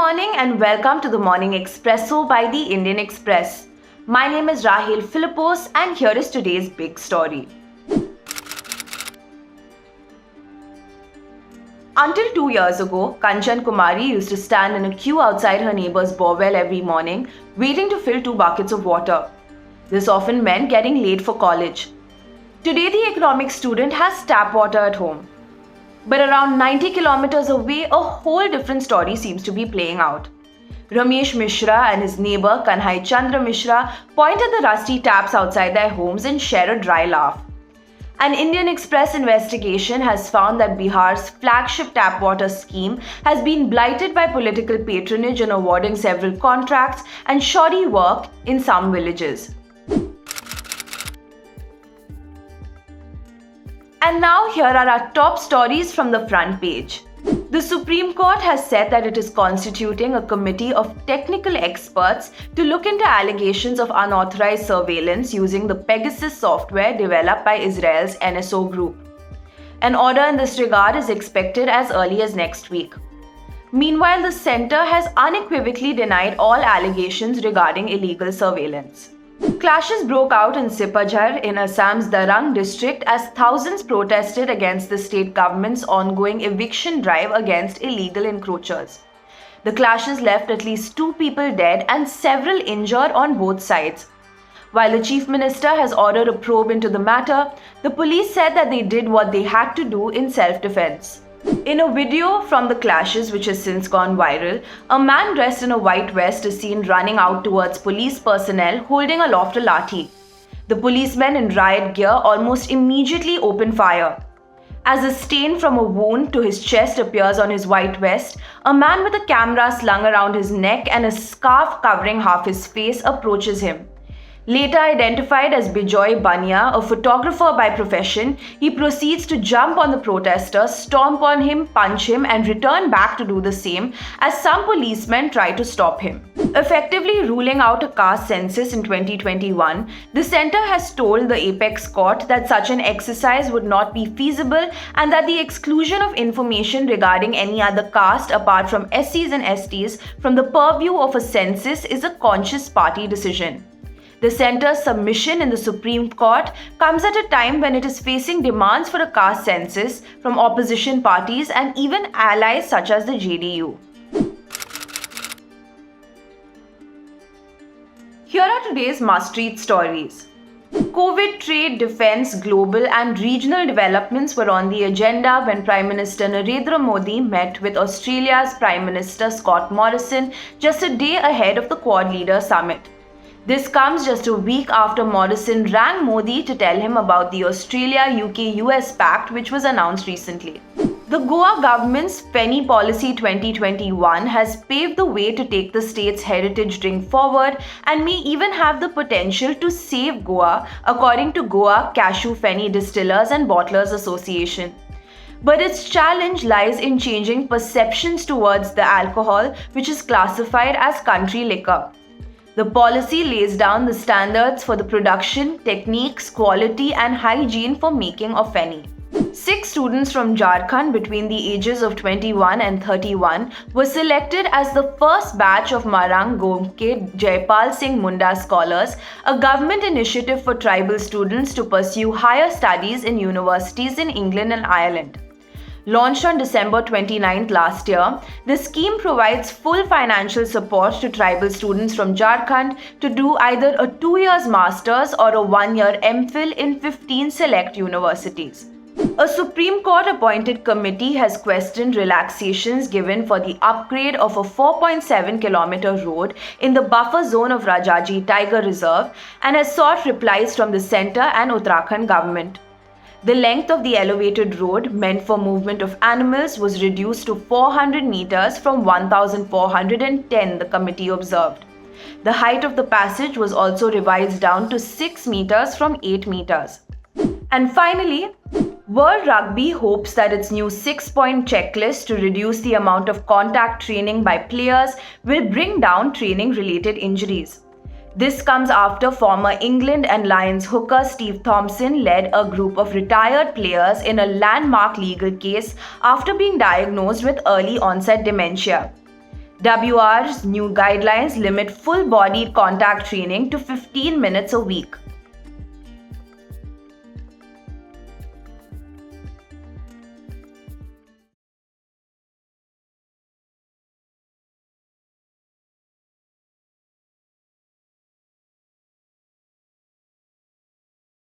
morning and welcome to the Morning Expresso by the Indian Express. My name is Rahil Philippos and here is today's big story. Until 2 years ago, Kanchan Kumari used to stand in a queue outside her neighbor's borewell every morning, waiting to fill 2 buckets of water. This often meant getting late for college. Today, the economics student has tap water at home. But around 90 kilometers away, a whole different story seems to be playing out. Ramesh Mishra and his neighbor Kanhai Chandra Mishra point at the rusty taps outside their homes and share a dry laugh. An Indian Express investigation has found that Bihar's flagship tap water scheme has been blighted by political patronage in awarding several contracts and shoddy work in some villages. And now here are our top stories from the front page. The Supreme Court has said that it is constituting a committee of technical experts to look into allegations of unauthorized surveillance using the Pegasus software developed by Israel's NSO group. An order in this regard is expected as early as next week. Meanwhile, the centre has unequivocally denied all allegations regarding illegal surveillance. Clashes broke out in Sipajhar in Assam's Darang district as thousands protested against the state government's ongoing eviction drive against illegal encroachers. The clashes left at least 2 people dead and several injured on both sides. While the chief minister has ordered a probe into the matter, the police said that they did what they had to do in self-defense. In a video from the clashes, which has since gone viral, a man dressed in a white vest is seen running out towards police personnel holding aloft a lathi. The policemen in riot gear almost immediately open fire. As a stain from a wound to his chest appears on his white vest, a man with a camera slung around his neck and a scarf covering half his face approaches him. Later identified as Bijoy Bania, a photographer by profession, he proceeds to jump on the protester, stomp on him, punch him, and return back to do the same as some policemen try to stop him. Effectively ruling out a caste census in 2021, the centre has told the Apex Court that such an exercise would not be feasible and that the exclusion of information regarding any other caste apart from SCs and STs from the purview of a census is a conscious party decision. The centre's submission in the Supreme Court comes at a time when it is facing demands for a caste census from opposition parties and even allies such as the JDU. Here are today's must-read stories. COVID, trade, defence, global and regional developments were on the agenda when Prime Minister Narendra Modi met with Australia's Prime Minister Scott Morrison just a day ahead of the Quad Leader Summit. This comes just a week after Morrison rang Modi to tell him about the Australia-UK-US Pact which was announced recently. The Goa government's Feni Policy 2021 has paved the way to take the state's heritage drink forward and may even have the potential to save Goa, according to Goa Cashew Feni Distillers and Bottlers Association. But its challenge lies in changing perceptions towards the alcohol, which is classified as country liquor. The policy lays down the standards for the production, techniques, quality and hygiene for making of Feni. 6 students from Jharkhand between the ages of 21 and 31 were selected as the first batch of Marang Gomke Jaipal Singh Munda Scholars, a government initiative for tribal students to pursue higher studies in universities in England and Ireland. Launched on December 29th last year, the scheme provides full financial support to tribal students from Jharkhand to do either a 2-year master's or a 1-year MPhil in 15 select universities. A Supreme Court appointed committee has questioned relaxations given for the upgrade of a 4.7-kilometer road in the buffer zone of Rajaji Tiger Reserve and has sought replies from the centre and Uttarakhand government. The length of the elevated road meant for movement of animals was reduced to 400 meters from 1,410, the committee observed. The height of the passage was also revised down to 6 meters from 8 meters. And finally, World Rugby hopes that its new 6-point checklist to reduce the amount of contact training by players will bring down training-related injuries. This comes after former England and Lions hooker Steve Thompson led a group of retired players in a landmark legal case after being diagnosed with early onset dementia. WR's new guidelines limit full body contact training to 15 minutes a week.